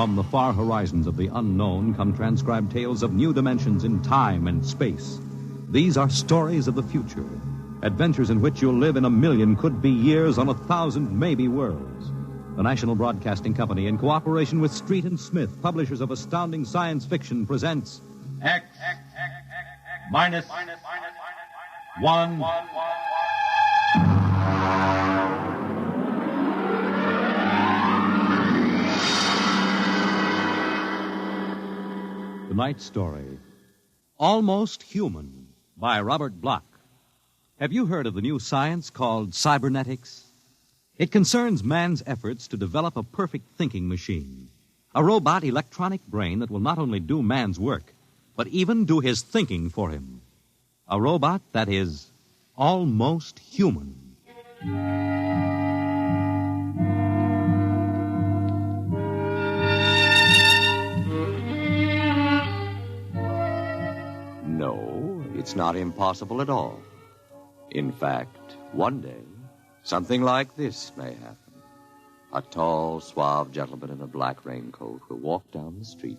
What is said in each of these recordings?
From the far horizons of the unknown come transcribed tales of new dimensions in time and space. These are stories of the future, adventures in which you'll live in 1,000,000 could-be years on 1,000 maybe worlds. The National Broadcasting Company, in cooperation with Street and Smith, publishers of astounding science fiction, presents X minus 1. Tonight's story, Almost Human, by Robert Bloch. Have you heard of the new science called cybernetics? It concerns man's efforts to develop a perfect thinking machine, a robot electronic brain that will not only do man's work, but even do his thinking for him. A robot that is almost human. No, it's not impossible at all. In fact, one day, something like this may happen. A tall, suave gentleman in a black raincoat will walk down the street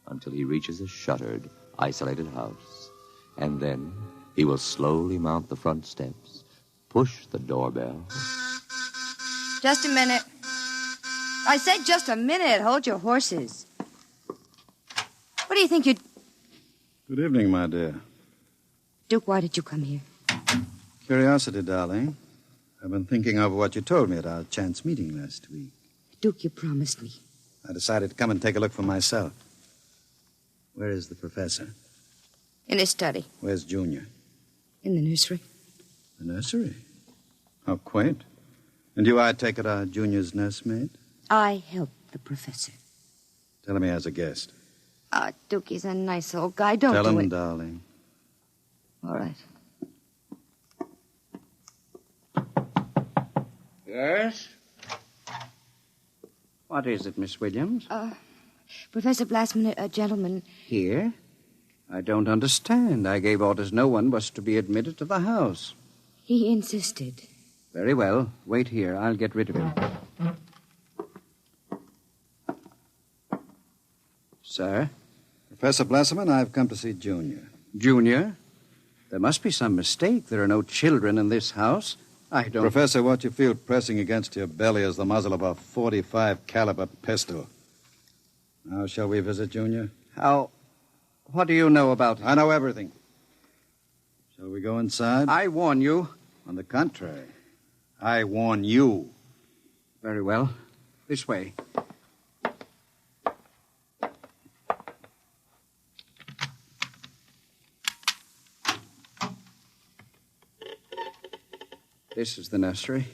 until he reaches a shuttered, isolated house. And then he will slowly mount the front steps, push the doorbell. Just a minute. I said just a minute. Hold your horses. What do you think you'd... Good evening, my dear. Duke, why did you come here? Curiosity, darling. I've been thinking over what you told me at our chance meeting last week. Duke, you promised me. I decided to come and take a look for myself. Where is the professor? In his study. Where's Junior? In the nursery. The nursery? How quaint. And you, I take it, are Junior's nursemaid? I helped the professor. Tell him he has a guest. Duke, he's a nice old guy. Don't Tell do him, it. darling. All right. Yes? What is it, Miss Williams? Professor Blassman, a gentleman... Here? I don't understand. I gave orders no one was to be admitted to the house. He insisted. Very well. Wait here. I'll get rid of him. Sir? Professor Blasserman, I've come to see Junior. Junior? There must be some mistake. There are no children in this house. I don't... Professor, what you feel pressing against your belly is the muzzle of a .45 caliber pistol. Now, shall we visit Junior? How... What do you know about it? I know everything. Shall we go inside? I warn you. On the contrary, I warn you. Very well. This way. This is the nursery.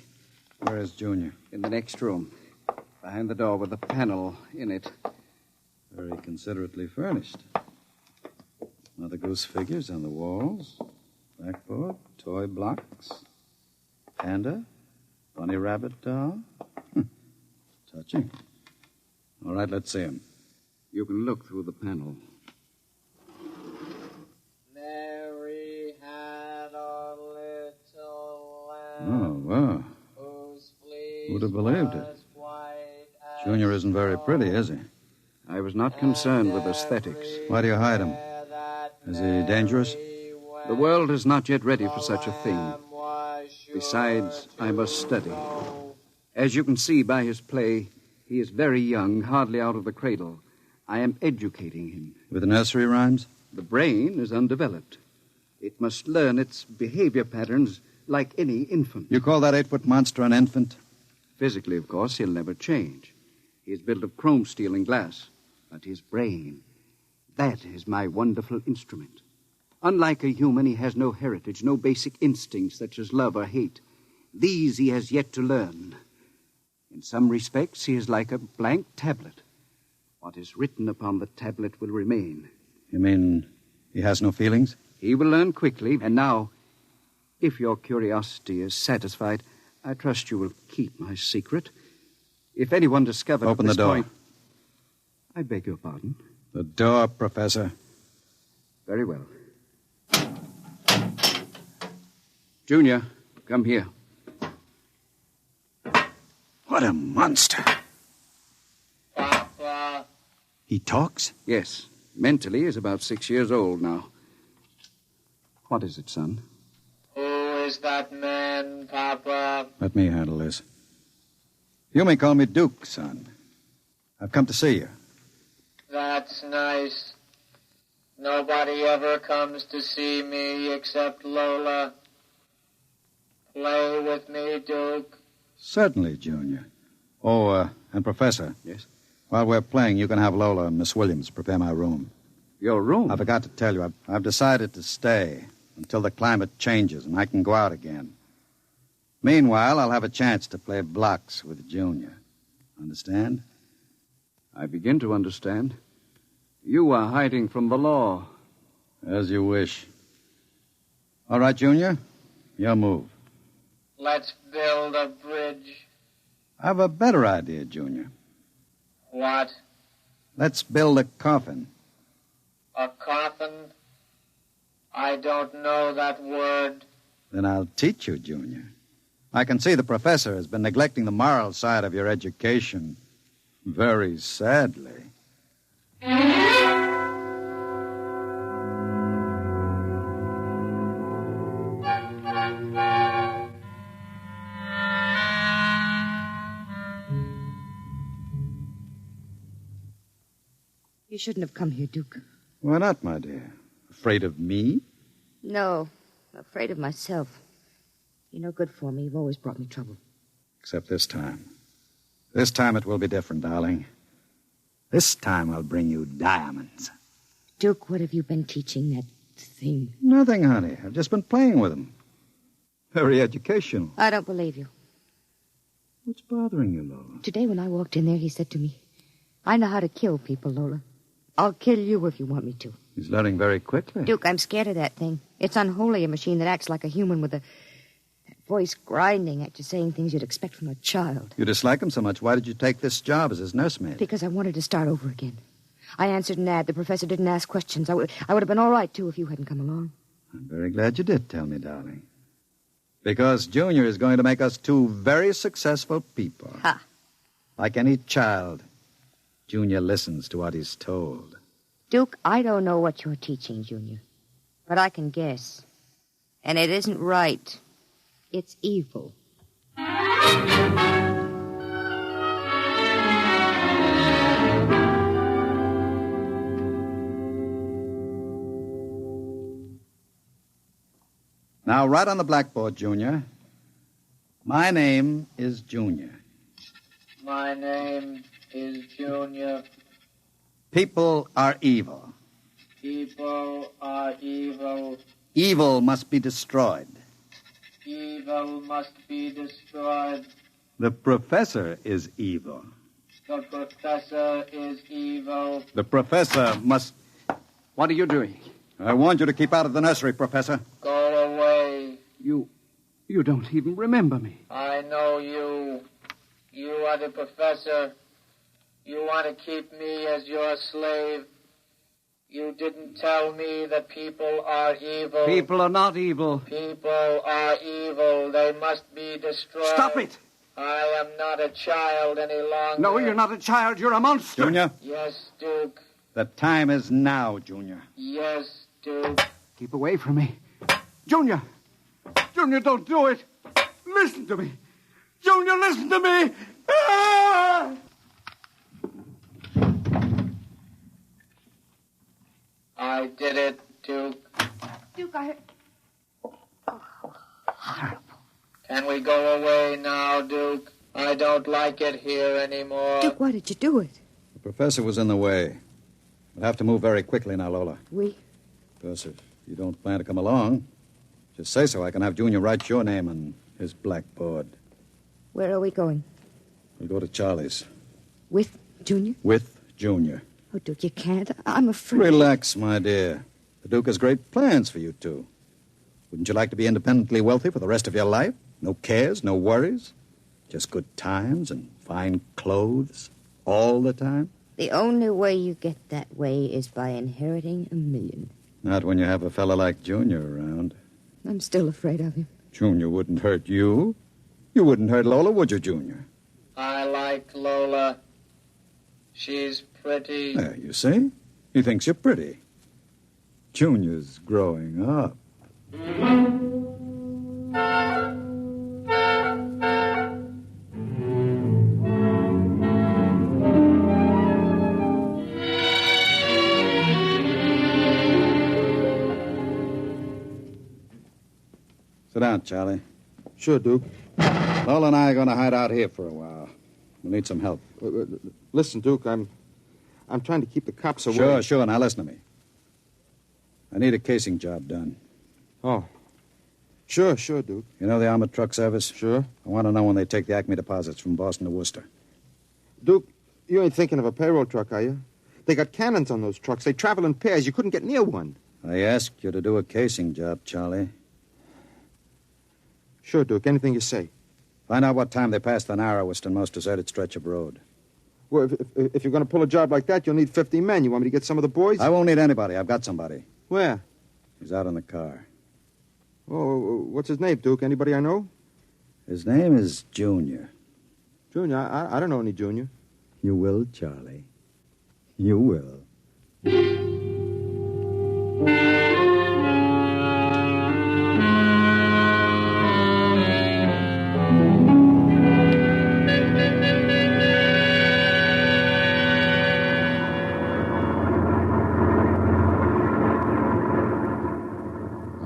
Where is Junior? In the next room. Behind the door with a panel in it. Very considerately furnished. Mother Goose figures on the walls. Blackboard, toy blocks. Panda. Bunny rabbit doll. Touching. All right, let's see him. You can look through the panel. Mary had a little lamb. Oh, wow. Whose fleece Who'd have believed it? was white as Junior isn't very pretty, is he? I was not concerned with aesthetics. Why do you hide him? Is he dangerous? The world is not yet ready for such a thing. Besides, I must study. As you can see by his play, he is very young, hardly out of the cradle. I am educating him. With nursery rhymes? The brain is undeveloped. It must learn its behavior patterns like any infant. You call that 8-foot monster an infant? Physically, of course, he'll never change. He is built of chrome steel and glass. But his brain, that is my wonderful instrument. Unlike a human, he has no heritage, no basic instincts such as love or hate. These he has yet to learn. In some respects, he is like a blank tablet. What is written upon the tablet will remain. You mean he has no feelings? He will learn quickly. And now, if your curiosity is satisfied, I trust you will keep my secret. If anyone discovers... Open the door. Point... I beg your pardon? The door, Professor. Very well. Junior, come here. What a monster. Papa, He talks? Yes. Mentally, he's about 6 years old now. What is it, son? Who is that man, Papa? Let me handle this. You may call me Duke, son. I've come to see you. That's nice. Nobody ever comes to see me except Lola. Play with me, Duke. Certainly, Junior. Oh, and Professor. Yes? While we're playing, you can have Lola and Miss Williams prepare my room. Your room? I forgot to tell you, I've decided to stay until the climate changes and I can go out again. Meanwhile, I'll have a chance to play blocks with Junior. Understand? I begin to understand. You are hiding from the law. As you wish. All right, Junior, your move. Let's build a bridge. I have a better idea, Junior. What? Let's build a coffin. A coffin? I don't know that word. Then I'll teach you, Junior. I can see the professor has been neglecting the moral side of your education. Very sadly. You shouldn't have come here, Duke. Why not, my dear? Afraid of me? No, I'm afraid of myself. You're no good for me. You've always brought me trouble. Except this time. This time it will be different, darling. This time I'll bring you diamonds. Duke, what have you been teaching that thing? Nothing, honey. I've just been playing with them. Very educational. I don't believe you. What's bothering you, Lola? Today when I walked in there, he said to me, I know how to kill people, Lola. I'll kill you if you want me to. He's learning very quickly. Duke, I'm scared of that thing. It's unholy, a machine that acts like a human with that voice grinding at you, saying things you'd expect from a child. You dislike him so much. Why did you take this job as his nursemaid? Because I wanted to start over again. I answered an ad. The professor didn't ask questions. I would have been all right, too, if you hadn't come along. I'm very glad you did tell me, darling. Because Junior is going to make us two very successful people. Ha! Like any child, Junior listens to what he's told. Duke, I don't know what you're teaching, Junior. But I can guess. And it isn't right. It's evil. Now, write on the blackboard, Junior. My name is Junior. My name is Junior. People are evil. People are evil. Evil must be destroyed. Evil must be destroyed. The professor is evil. The professor is evil. The professor must... What are you doing? I warned you to keep out of the nursery, Professor. Go away. You don't even remember me. I know you. You are the professor. You want to keep me as your slave. You didn't tell me that people are evil. People are not evil. People are evil. They must be destroyed. Stop it! I am not a child any longer. No, you're not a child. You're a monster. Junior, Yes, Duke. the time is now, Junior. Yes, Duke. Keep away from me. Junior! Junior, don't do it! Listen to me! Junior, listen to me! Ah! I did it, Duke. Duke, I... Can we go away now, Duke? I don't like it here anymore. Duke, why did you do it? The professor was in the way. We'll have to move very quickly now, Lola. We? Because if you don't plan to come along, just say so. I can have Junior write your name on his blackboard. Where are we going? We'll go to Charlie's. With Junior? With Junior. Oh, Duke, you can't. I'm afraid. Relax, my dear. The Duke has great plans for you two. Wouldn't you like to be independently wealthy for the rest of your life? No cares, no worries? Just good times and fine clothes all the time? The only way you get that way is by inheriting $1 million. Not when you have a fellow like Junior around. I'm still afraid of him. Junior wouldn't hurt you. You wouldn't hurt Lola, would you, Junior? I like Lola. She's pretty. There, you see? He thinks you're pretty. Junior's growing up. Sit down, Charlie. Sure, Duke. Lola and I are going to hide out here for a while. We'll need some help. Listen, Duke, I'm trying to keep the cops away. Sure. Now listen to me. I need a casing job done. Oh. Sure, Duke. You know the armored truck service? Sure. I want to know when they take the Acme deposits from Boston to Worcester. Duke, you ain't thinking of a payroll truck, are you? They got cannons on those trucks. They travel in pairs. You couldn't get near one. I asked you to do a casing job, Charlie. Sure, Duke. Anything you say. Find out what time they passed the narrowest and most deserted stretch of road. Well, if you're going to pull a job like that, you'll need 50 men. You want me to get some of the boys? I won't need anybody. I've got somebody. Where? He's out in the car. Oh, what's his name, Duke? Anybody I know? His name is Junior. Junior? I don't know any Junior. You will, Charlie. You will.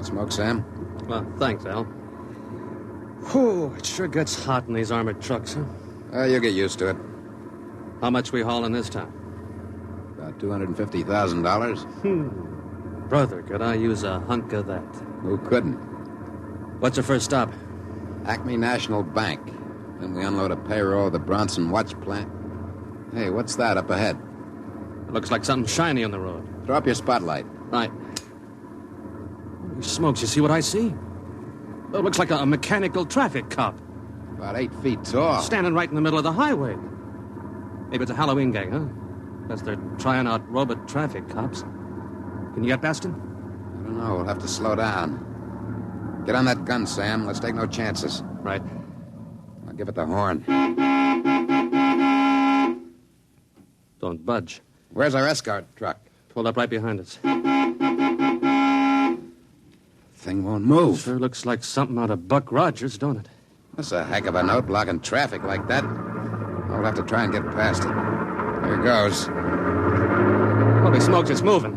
Smoke, Sam? Well, thanks, Al. Whew, it sure gets hot in these armored trucks, huh? You'll get used to it. How much we hauling this time? About $250,000. Brother, could I use a hunk of that? Who couldn't? What's your first stop? Acme National Bank. Then we unload a payroll of the Bronson watch plant. Hey, what's that up ahead? It looks like something shiny on the road. Throw up your spotlight. Right. Holy smokes, you see what I see? It looks like a mechanical traffic cop. About 8 feet tall. Standing right in the middle of the highway. Maybe it's a Halloween gang, huh? Guess they're trying out robot traffic cops. Can you get past him? I don't know. We'll have to slow down. Get on that gun, Sam. Let's take no chances. Right. I'll give it the horn. Don't budge. Where's our escort truck? Pulled up right behind us. Thing won't move. Sure looks like something out of Buck Rogers, don't it? That's a heck of a note, blocking traffic like that. I'll have to try and get past it. Here goes. Holy smokes, it's moving.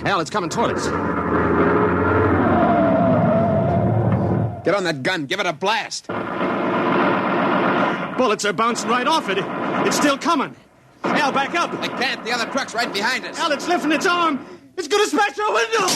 Hell, it's coming toward us. Get on that gun. Give it a blast. Bullets are bouncing right off it. It's still coming. Al, back up. I can't. The other truck's right behind us. Al, it's lifting its arm. It's going to smash our window.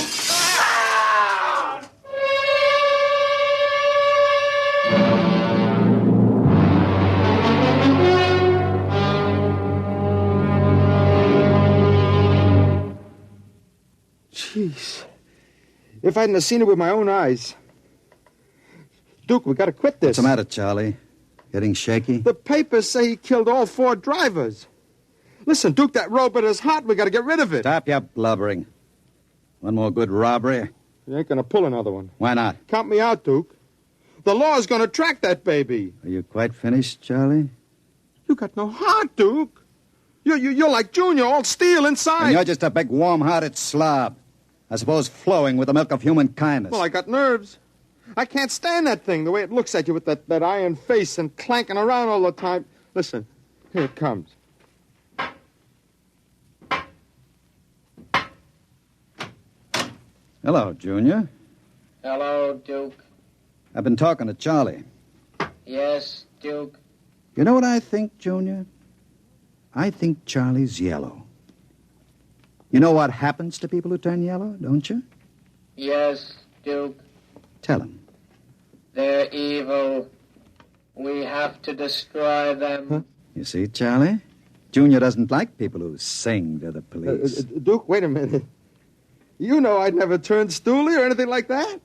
Jeez. If I hadn't have seen it with my own eyes. Duke, we got to quit this. What's the matter, Charlie? Getting shaky? The papers say he killed all 4 drivers. Listen, Duke, that robot is hot. We got to get rid of it. Stop your blubbering. One more good robbery? You ain't going to pull another one. Why not? Count me out, Duke. The law's going to track that baby. Are you quite finished, Charlie? You got no heart, Duke. You're like Junior, all steel inside. And you're just a big, warm-hearted slob. I suppose flowing with the milk of human kindness. Well, I got nerves. I can't stand that thing, the way it looks at you with that iron face and clanking around all the time. Listen, here it comes. Hello, Junior. Hello, Duke. I've been talking to Charlie. Yes, Duke. You know what I think, Junior? I think Charlie's yellow. You know what happens to people who turn yellow, don't you? Yes, Duke. Tell him. They're evil. We have to destroy them. Huh? You see, Charlie? Junior doesn't like people who sing to the police. Duke, wait a minute. You know I'd never turned stoolie or anything like that.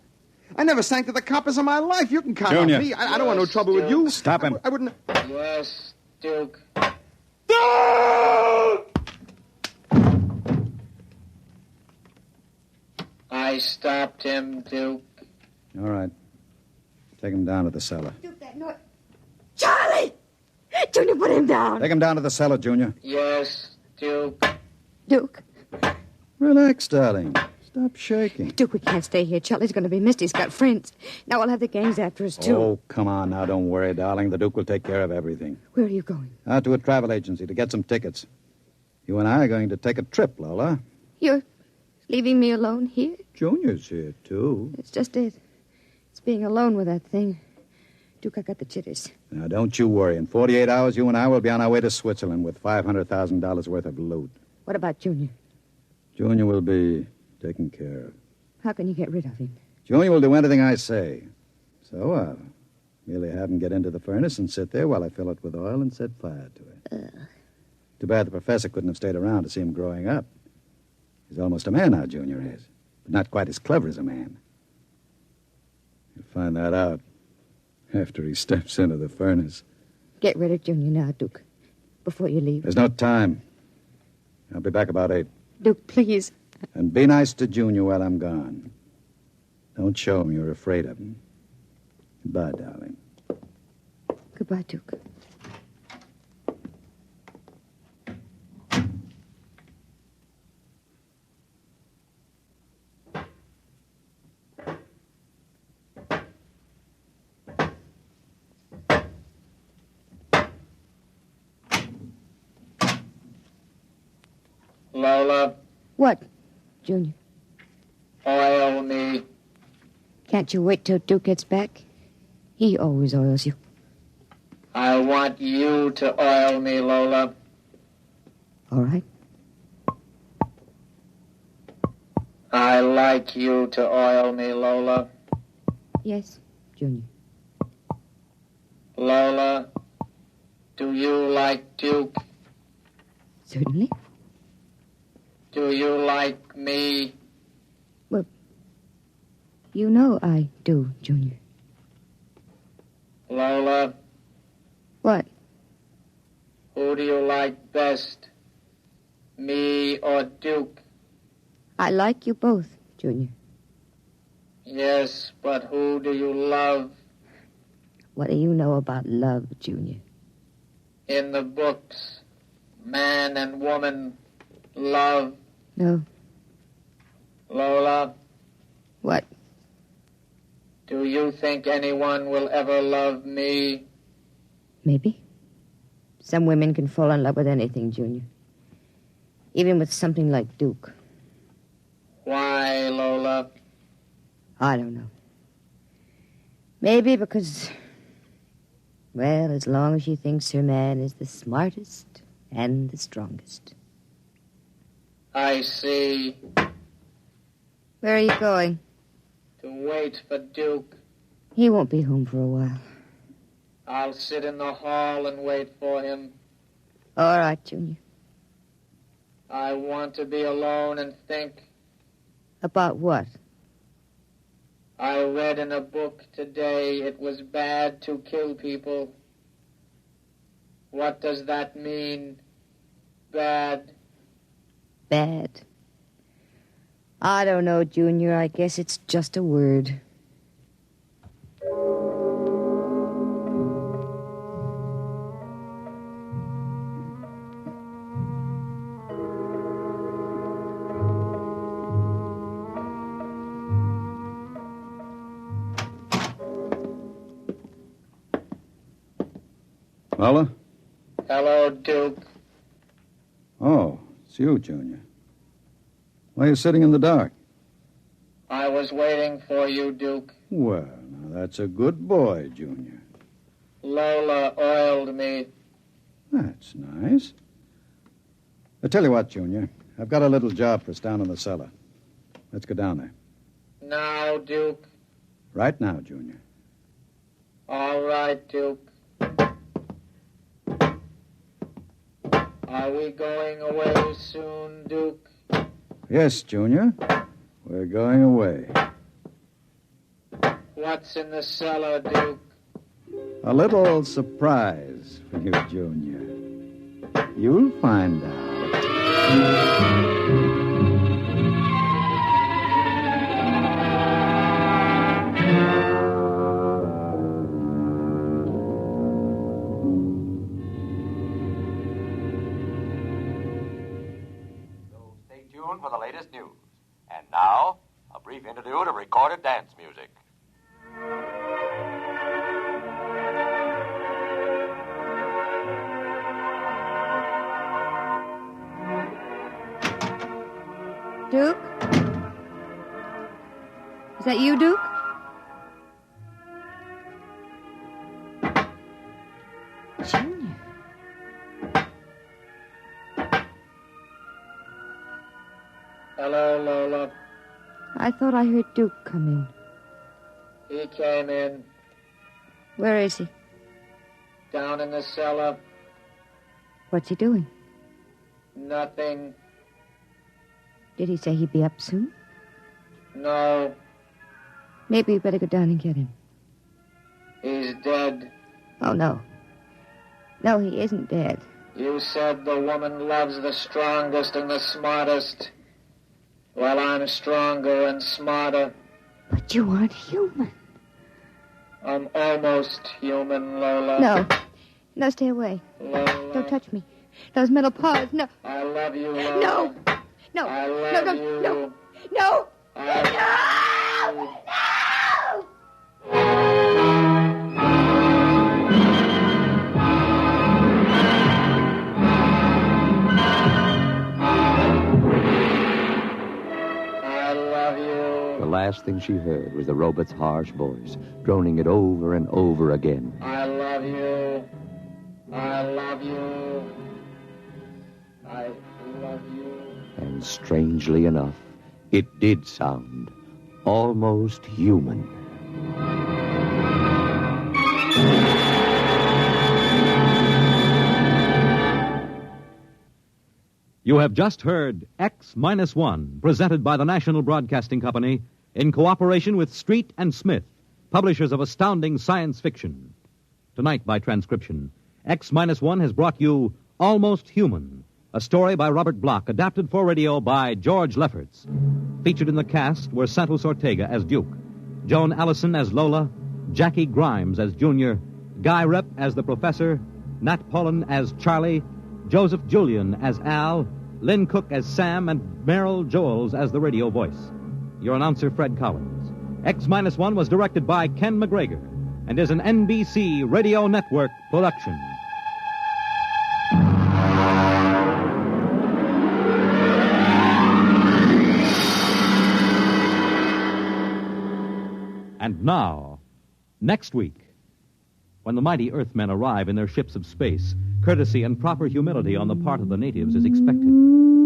I never sang to the coppers in my life. You can count Junior. on me. I don't want no trouble with you. Stop him. I wouldn't... Yes, Duke. Duke! I stopped him, Duke. All right. Take him down to the cellar. Duke, that noise. Charlie! Junior, put him down. Take him down to the cellar, Junior. Yes, Duke. Duke. Relax, darling. Stop shaking. Duke, we can't stay here. Charlie's going to be missed. He's got friends. Now we'll have the gangs after us, too. Oh, come on now. Don't worry, darling. The Duke will take care of everything. Where are you going? Out to a travel agency to get some tickets. You and I are going to take a trip, Lola. You're leaving me alone here? Junior's here, too. It's just it. It's being alone with that thing. Duke, I got the jitters. Now, don't you worry. In 48 hours, you and I will be on our way to Switzerland with $500,000 worth of loot. What about Junior? Junior will be taken care of. How can you get rid of him? Junior will do anything I say. So I'll merely have him get into the furnace and sit there while I fill it with oil and set fire to it. Too bad the professor couldn't have stayed around to see him growing up. He's almost a man now, Junior is. But not quite as clever as a man. You'll find that out after he steps into the furnace. Get rid of Junior now, Duke, before you leave. There's no time. I'll be back about 8. Duke, please. And be nice to Junior while I'm gone. Don't show him you're afraid of him. Goodbye, darling. Goodbye, Duke. Lola, What, Junior? oil me. Can't you wait till Duke gets back? He always oils you. I want you to oil me, Lola. All right. I like you to oil me, Lola. Yes, Junior. Lola, do you like Duke? Certainly. Do you like me? You know I do, Junior. Lola, What? who do you like best? Me or Duke? I like you both, Junior. Yes, but who do you love? What do you know about love, Junior? In the books, man and woman love. No. Lola, What? do you think anyone will ever love me? Maybe. Some women can fall in love with anything, Junior. Even with something like Duke. Why, Lola? I don't know. Maybe because, well, as long as she thinks her man is the smartest and the strongest. I see. Where are you going? To wait for Duke. He won't be home for a while. I'll sit in the hall and wait for him. All right, Junior. I want to be alone and think. About what? I read in a book today it was bad to kill people. What does that mean? Bad. Bad. I don't know, Junior. I guess it's just a word. Lola? Hello, Duke. Oh, it's you, Junior. Why are you sitting in the dark? I was waiting for you, Duke. Well, now that's a good boy, Junior. Lola oiled me. That's nice. I tell you what, Junior. I've got a little job for us down in the cellar. Let's go down there. Now, Duke. Right now, Junior. All right, Duke. Are we going away soon, Duke? Yes, Junior. We're going away. What's in the cellar, Duke? A little surprise for you, Junior. You'll find out. Institute of Recorded Dance Music. Duke? Is that you, Duke? Junior. Hello, Lola. I thought I heard Duke come in. He came in. Where is he? Down in the cellar. What's he doing? Nothing. Did he say he'd be up soon? No. Maybe we better go down and get him. He's dead. Oh, no. No, he isn't dead. You said the woman loves the strongest and the smartest. Well, I'm stronger and smarter. But you aren't human. I'm almost human, Lola. No. No, stay away. Lola. Don't touch me. Those metal paws, no. I love you, Lola. No. No. I love no, no, you. no. No. I love you. I love you. The last thing she heard was the robot's harsh voice, droning it over and over again. I love you. I love you. I love you. And strangely enough, it did sound almost human. You have just heard X-1, presented by the National Broadcasting Company in cooperation with Street and Smith, publishers of astounding science fiction. Tonight, by transcription, X-1 has brought you Almost Human, a story by Robert Bloch, adapted for radio by George Lefferts. Featured in the cast were Santos Ortega as Duke, Joan Allison as Lola, Jackie Grimes as Junior, Guy Rep as the Professor, Nat Pullen as Charlie, Joseph Julian as Al, Lynn Cook as Sam, and Merrill Joels as the radio voice. Your announcer, Fred Collins. X-1 was directed by Ken McGregor and is an NBC Radio Network production. And now, next week, when the mighty Earthmen arrive in their ships of space, courtesy and proper humility on the part of the natives is expected.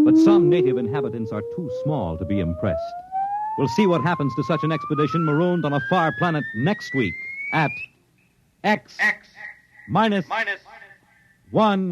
But some native inhabitants are too small to be impressed. We'll see what happens to such an expedition marooned on a far planet next week at X minus 1.